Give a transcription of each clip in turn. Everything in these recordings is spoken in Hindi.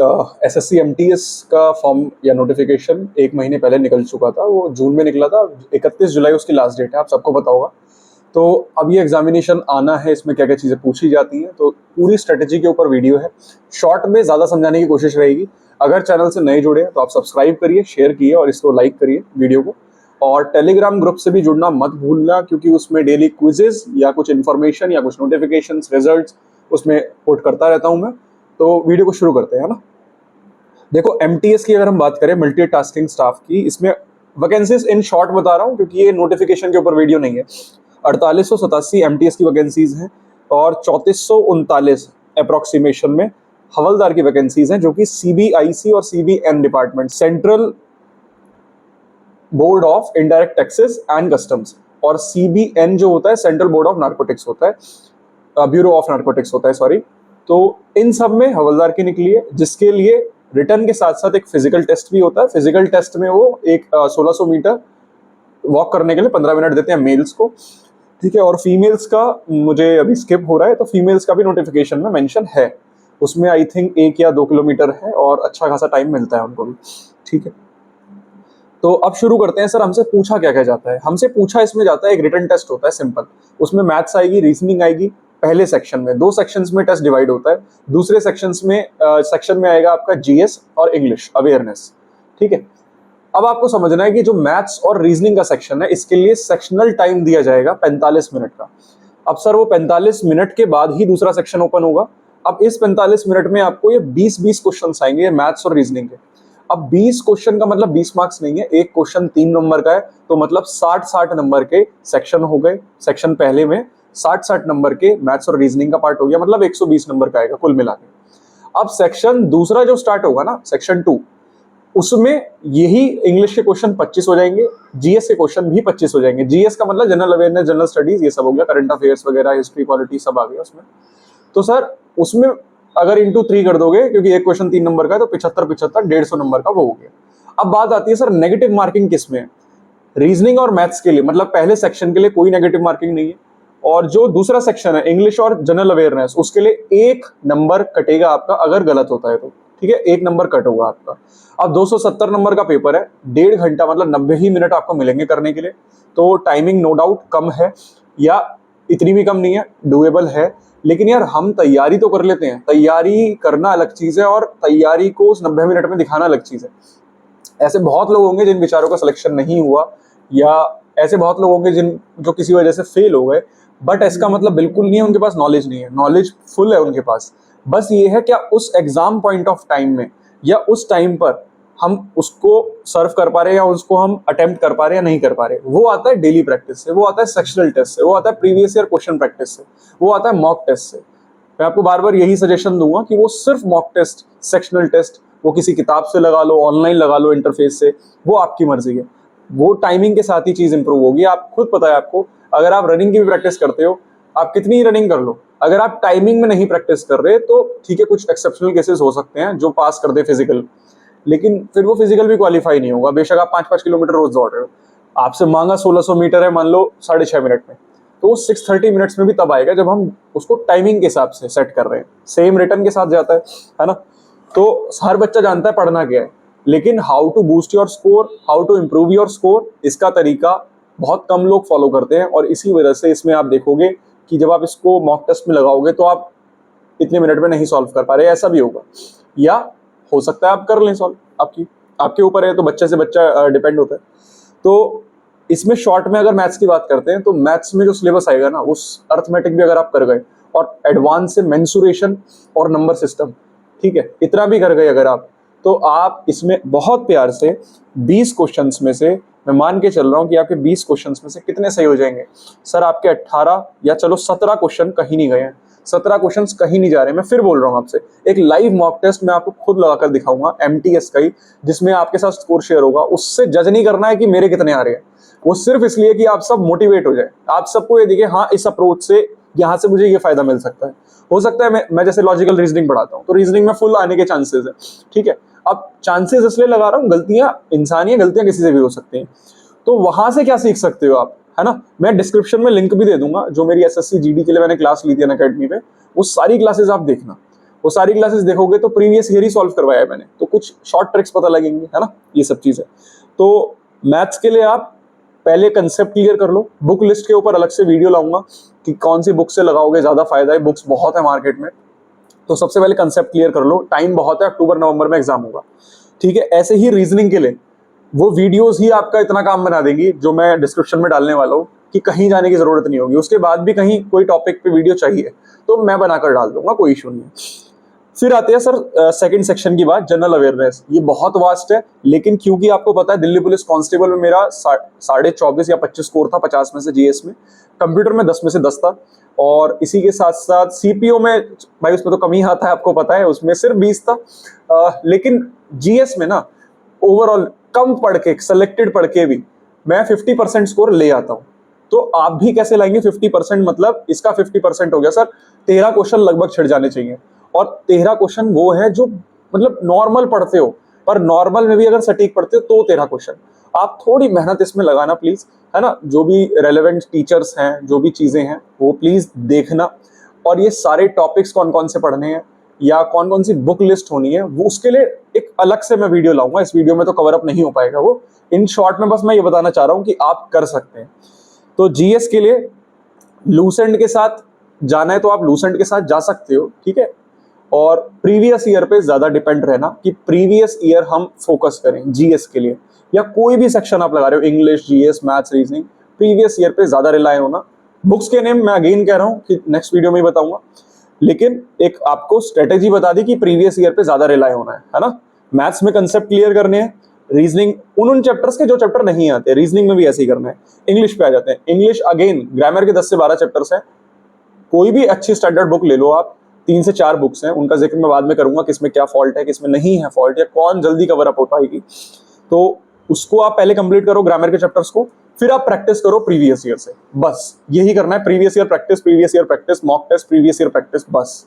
एसएससी एमटीएस का फॉर्म या नोटिफिकेशन 1 महीने पहले निकल चुका था। वो जून में निकला था, 31 जुलाई उसकी लास्ट डेट है, आप सबको पता होगा। तो अब ये एग्जामिनेशन आना है, इसमें क्या क्या चीज़ें पूछी जाती हैं, तो पूरी स्ट्रेटजी के ऊपर वीडियो है। शॉर्ट में ज़्यादा समझाने की कोशिश रहेगी। अगर चैनल से नए जुड़े हैं तो आप सब्सक्राइब करिए, शेयर किए और इसको लाइक करिए वीडियो को। और टेलीग्राम ग्रुप से भी जुड़ना मत भूलना, क्योंकि उसमें डेली क्विजेज या कुछ इन्फॉर्मेशन या कुछ नोटिफिकेशंस, रिजल्ट्स उसमें पोस्ट करता रहता हूँ मैं। तो वीडियो को शुरू करते हैं, है ना। देखो, एमटीएस की अगर हम बात करें, मल्टीटास्किंग स्टाफ की, इसमें वैकेंसीज इन शॉर्ट बता रहा हूँ क्योंकि ये नोटिफिकेशन के ऊपर वीडियो नहीं है। 4887 एमटीएस की वैकेंसीज हैं और 3439 अप्रोक्सीमेशन में हवलदार की वैकेंसीज हैं, जो कि सीबीआईसी और CBN department, central board of indirect taxes and customs, और सीबीएन जो होता है सेंट्रल बोर्ड ऑफ नार्कोटिक्स होता है, ब्यूरो ऑफ नार्कोटिक्स होता है, सॉरी। तो इन सब में हवलदार की निकली है, जिसके लिए रिटर्न के साथ साथ एक फिजिकल टेस्ट भी होता है। फिजिकल टेस्ट में वो एक 1600 मीटर वॉक करने के लिए 15 मिनट देते हैं मेल्स को, ठीक है। और फीमेल्स का मुझे अभी स्किप हो रहा है, तो फीमेल्स का भी नोटिफिकेशन में मेंशन है। उसमें आई थिंक 1 या 2 किलोमीटर है और अच्छा खासा टाइम मिलता है उनको भी, ठीक है। तो अब शुरू करते हैं। सर, हमसे पूछा क्या क्या जाता है? हमसे पूछा इसमें जाता है, एक रिटन टेस्ट होता है सिंपल, उसमें मैथ्स आएगी, रीजनिंग आएगी। पहले सेक्शन में 2 सेक्शंस में टेस्ट डिवाइड होता है। दूसरे सेक्शन में आएगा आपका जीएस और इंग्लिश अवेयरनेस, ठीक है। अब आपको समझना है कि जो मैथ्स और रीजनिंग का सेक्शन है, इसके लिए सेक्शनल टाइम दिया जाएगा 45 मिनट का। अब सर, वो 45 मिनट के बाद ही दूसरा सेक्शन ओपन होगा। अब इस 45 मिनट में आपको ये 20-20 क्वेश्चन आएंगे मैथ्स और रीजनिंग के। अब 20 क्वेश्चन का मतलब 20 मार्क्स नहीं है, एक क्वेश्चन 3 नंबर का है, तो मतलब 60-60 नंबर के सेक्शन हो गए। सेक्शन पहले में 60-60 नंबर के मैथ्स और रीजनिंग का पार्ट हो गया, मतलब 120 नंबर का आएगा कुल मिला के। अब सेक्शन दूसरा जो स्टार्ट होगा ना, सेक्शन 2, उसमें यही इंग्लिश के क्वेश्चन 25 हो जाएंगे, जीएस के क्वेश्चन भी 25 हो जाएंगे। जीएस का मतलब जनरल अवेयरनेस, जनरल स्टडीज, ये सब हो गया, करंट अफेयर्स वगैरह, हिस्ट्री, पॉलिटी सब आ गया उसमें। तो सर, उसमें अगर इंटू 3 कर दोगे, क्योंकि एक क्वेश्चन 3 नंबर का है, तो 75-75 150 नंबर का वो हो गया। अब बात आती है सर, नेगेटिव मार्किंग किस में है? रीजनिंग और मैथ्स के लिए, मतलब पहले सेक्शन के लिए कोई नेगेटिव मार्किंग नहीं है, और जो दूसरा सेक्शन है इंग्लिश और जनरल अवेयरनेस, उसके लिए 1 नंबर कटेगा आपका अगर गलत होता है तो, ठीक है, 1 नंबर कट होगा आपका। अब 270 नंबर का पेपर है, 1.5 घंटा मतलब 90 ही मिनट आपको मिलेंगे करने के लिए। तो टाइमिंग नो डाउट कम है, या इतनी भी कम नहीं है, डुएबल है। लेकिन यार, हम तैयारी तो कर लेते हैं, तैयारी करना अलग चीज है और तैयारी को उस 90 मिनट में दिखाना अलग चीज है। ऐसे बहुत लोग होंगे जिन बेचारों का सिलेक्शन नहीं हुआ, या ऐसे बहुत लोग होंगे जो किसी वजह से फेल हो गए, बट इसका मतलब बिल्कुल नहीं है उनके पास नॉलेज नहीं है। नॉलेज फुल है उनके पास, बस ये है क्या उस एग्जाम पॉइंट ऑफ टाइम में या उस टाइम पर हम उसको सर्व कर पा रहे हैं, या उसको हम अटेम्प्ट कर पा रहे हैं या नहीं कर पा रहे। वो आता है डेली प्रैक्टिस से, वो आता है सेक्शनल टेस्ट से, वो आता है प्रीवियस ईयर क्वेश्चन प्रैक्टिस से, वो आता है मॉक टेस्ट से। मैं आपको बार बार यही सजेशन दूंगा कि वो सिर्फ मॉक टेस्ट, सेक्शनल टेस्ट, वो किसी किताब से लगा लो, ऑनलाइन लगा लो इंटरफेस से, वो आपकी मर्जी है। वो टाइमिंग के साथ ही चीज इंप्रूव होगी। आप खुद पता है आपको, अगर आप रनिंग की भी प्रैक्टिस करते हो, आप कितनी ही रनिंग कर लो, अगर आप टाइमिंग में नहीं प्रैक्टिस कर रहे, तो ठीक है, कुछ एक्सेप्शनल केसेस हो सकते हैं जो पास कर दे फिजिकल, लेकिन फिर वो फिजिकल भी क्वालिफाई नहीं होगा। बेशक आप 5-5 किलोमीटर रोज दौड़ रहे हो, आपसे मांगा 1600 मीटर है मान लो 6.5 मिनट में, तो 630 मिनट्स में भी तब आएगा जब हम उसको टाइमिंग के हिसाब से सेट कर रहे हैं। सेम रिटर्न के साथ जाता है ना। तो हर बच्चा जानता है पढ़ना क्या है, लेकिन how to boost your score, how to improve your score, इसका तरीका बहुत कम लोग फॉलो करते हैं। और इसी वजह से इसमें आप देखोगे कि जब आप इसको मॉक टेस्ट में लगाओगे तो आप इतने मिनट में नहीं सॉल्व कर पा रहे, ऐसा भी होगा। या हो सकता है आप कर लें सॉल्व, आपके ऊपर है, तो बच्चे से बच्चा डिपेंड होता है। तो इसमें शॉर्ट में अगर मैथ्स की बात करते हैं, तो मैथ्स में जो सिलेबस आएगा ना, उस अर्थमेटिक भी अगर आप कर गए, और एडवांस से मेंसुरेशन और नंबर सिस्टम, ठीक है, इतना भी कर गए अगर आप, तो आप इसमें बहुत प्यार से 20 क्वेश्चंस में से, मैं मान के चल रहा हूं कि आपके 20 क्वेश्चंस में से कितने सही हो जाएंगे? सर, आपके 18 या चलो 17 क्वेश्चन कहीं नहीं गए हैं, 17 क्वेश्चंस कहीं नहीं जा रहे। मैं फिर बोल रहा हूँ आपसे, एक लाइव मॉक टेस्ट मैं आपको खुद लगाकर दिखाऊंगा एमटीएस का ही, जिसमें आपके साथ स्कोर शेयर होगा। उससे जज नहीं करना है कि मेरे कितने आ रहे हैं, वो सिर्फ इसलिए कि आप सब मोटिवेट हो जाए, आप सबको ये दिखे हाँ इस अप्रोच से यहाँ से मुझे ये फायदा मिल सकता है। हो सकता है मैं जैसे लॉजिकल रीजनिंग पढ़ाता हूँ, तो रीजनिंग में फुल आने के चांसेस है, ठीक है। अब चांसेस इसलिए लगा रहा हूँ, गलतियां इंसानी गलतियां किसी से भी हो सकती हैं, तो वहां से क्या सीख सकते हो आप, है ना। मैं डिस्क्रिप्शन में लिंक भी दे दूंगा, जो मेरी एसएससी जीडी के लिए मैंने क्लास ली थी अनअकैडमी पे, वो सारी क्लासेस आप देखना। वो सारी क्लासेस देखोगे तो प्रीवियस ईयर ही सॉल्व करवाया है मैंने, तो कुछ शॉर्ट ट्रिक्स पता लगेंगे, है ना, ये सब चीजें। तो मैथ्स के लिए आप पहले कंसेप्ट क्लियर कर लो। बुक लिस्ट के ऊपर अलग से वीडियो लाऊंगा कि कौन सी बुक से लगाओगे ज्यादा फायदा है, बुक्स बहुत है मार्केट में। तो सबसे पहले कंसेप्ट क्लियर कर लो, टाइम बहुत है, अक्टूबर नवंबर में एग्जाम होगा, ठीक है। ऐसे ही रीजनिंग के लिए वो वीडियोस ही आपका इतना काम बना देंगी जो मैं डिस्क्रिप्शन में डालने वाला हूँ कि कहीं जाने की जरूरत नहीं होगी। उसके बाद भी कहीं कोई टॉपिक पे वीडियो चाहिए तो मैं बनाकर डाल दूंगा, कोई इशू नहीं है। फिर आते हैं सर सेकंड सेक्शन की बात, जनरल अवेयरनेस। ये बहुत वास्ट है, लेकिन क्योंकि आपको पता है दिल्ली पुलिस कांस्टेबल में मेरा 24.5 या 25 स्कोर था 50 में से, जीएस में, कंप्यूटर में 10 में से 10 था, और इसी के साथ साथ सीपीओ में भाई उसमें तो कम ही आता है, आपको पता है, उसमें सिर्फ 20 था। लेकिन जीएस में ना ओवरऑल कम पढ़ के, सेलेक्टेड पढ़ के भी मैं 50% स्कोर ले आता हूँ। तो आप भी कैसे लाएंगे 50%? मतलब इसका 50% हो गया सर, 13 क्वेश्चन लगभग छिड़ जाने चाहिए। और 13 क्वेश्चन वो है जो मतलब नॉर्मल पढ़ते हो, पर नॉर्मल में भी अगर सटीक पढ़ते हो तो 13 क्वेश्चन। आप थोड़ी मेहनत इसमें लगाना प्लीज, है ना। जो भी रेलेवेंट टीचर्स हैं, जो भी चीजें हैं वो प्लीज देखना। और ये सारे टॉपिक्स कौन कौन से पढ़ने हैं या कौन कौन सी बुक लिस्ट होनी है, वो उसके लिए एक अलग से मैं वीडियो लाऊंगा। इस वीडियो में तो कवर अप नहीं हो पाएगा वो। इन शॉर्ट में बस मैं ये बताना चाह रहा हूँ कि आप कर सकते हैं। तो जीएस के लिए लूसेंट के साथ जाना है तो आप लूसेंट के साथ जा सकते हो, ठीक है। और प्रीवियस ईयर पे ज्यादा डिपेंड रहना कि प्रीवियस ईयर हम फोकस करें जीएस के लिए, या कोई भी सेक्शन आप लगा रहे हो, English, GS, maths, reasoning, previous year पे ज्यादा रिलाय होना। बुक्स के नेम मैं अगेन कह रहा हूं कि नेक्स्ट वीडियो में ही बताऊंगा, लेकिन एक आपको स्ट्रेटेजी बता दी कि प्रीवियस ईयर पे ज्यादा रिलाय होना है ना। मैथ्स में कंसेप्ट क्लियर करने हैं, रीजनिंग उन चैप्टर्स के जो चैप्टर नहीं आते, रीजनिंग में भी ऐसे ही करना है। इंग्लिश पे आ जाते हैं। इंग्लिश अगेन ग्रामर के 10 से 12 चैप्टर्स हैं। कोई भी अच्छी स्टैंडर्ड बुक ले लो आप, 3 से 4 बुक्स हैं, उनका जिक्र मैं बाद में करूंगा किसमें क्या फॉल्ट है, किसमें नहीं है फॉल्ट, या कौन जल्दी कवर अप हो पाएगी। तो उसको आप पहले कंप्लीट करो ग्रामर के चैप्टर्स को, फिर आप प्रैक्टिस करो प्रीवियस ईयर से। बस यही करना है, previous year practice, previous year practice, mock test, previous year practice. बस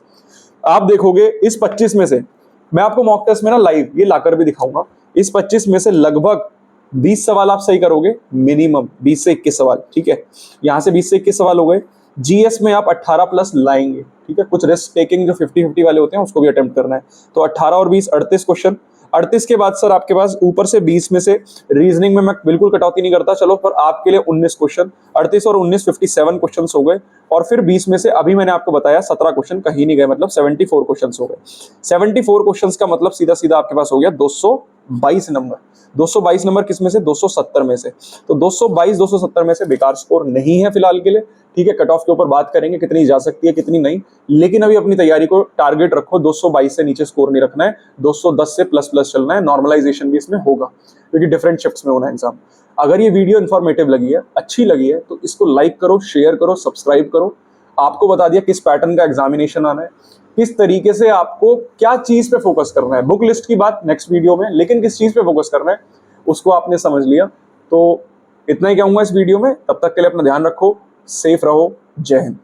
आप देखोगे इस 25 में से, मैं आपको मॉक टेस्ट में ना लाइव ये लाकर भी दिखाऊंगा, इस 25 में से लगभग 20 सवाल आप सही करोगे, मिनिमम 20 से 21 सवाल, ठीक है। यहां से 20 से 21 सवाल हो गए। जीएस में आप 18 प्लस लाएंगे, ठीक है। कुछ रिस्क टेकिंग जो 50-50 वाले होते हैं उसको भी अटेम्प्ट करना है। तो 18 और 20 38 क्वेश्चन। 38 के बाद सर आपके पास ऊपर से 20 में से रीजनिंग में मैं बिल्कुल कटौती नहीं करता, चलो, पर आपके लिए 19 क्वेश्चन, 38 और 19 57 क्वेश्चन हो गए। और फिर 20 में से अभी मैंने आपको बताया 17 क्वेश्चन कहीं नहीं गए, मतलब 74 क्वेश्चन हो गए। 74 क्वेश्चन का मतलब सीधा सीधा आपके पास हो गया 222 नंबर। 222 नंबर किस में से? 270 में से। तो 222 270 में से बेकार स्कोर नहीं है फिलहाल के लिए, ठीक है। कट ऑफ के ऊपर बात करेंगे कितनी जा सकती है कितनी नहीं, लेकिन अभी अपनी तैयारी को टारगेट रखो, 222 से नीचे स्कोर नहीं रखना है, 210 से प्लस प्लस चलना है। नॉर्मलाइजेशन भी इसमें होगा क्योंकि डिफरेंट शिफ्ट्स में होना है एग्जाम। अगर ये वीडियो इन्फॉर्मेटिव लगी है, अच्छी लगी है, तो इसको लाइक करो, शेयर करो, सब्सक्राइब करो। आपको बता दिया किस पैटर्न का एग्जामिनेशन आना है, किस तरीके से आपको क्या चीज पे फोकस करना है। बुक लिस्ट की बात नेक्स्ट वीडियो में, लेकिन किस चीज पे फोकस करना है उसको आपने समझ लिया। तो इतना ही कहूंगा इस वीडियो में। तब तक के लिए अपना ध्यान रखो, सेफ रहो, जय हिंद।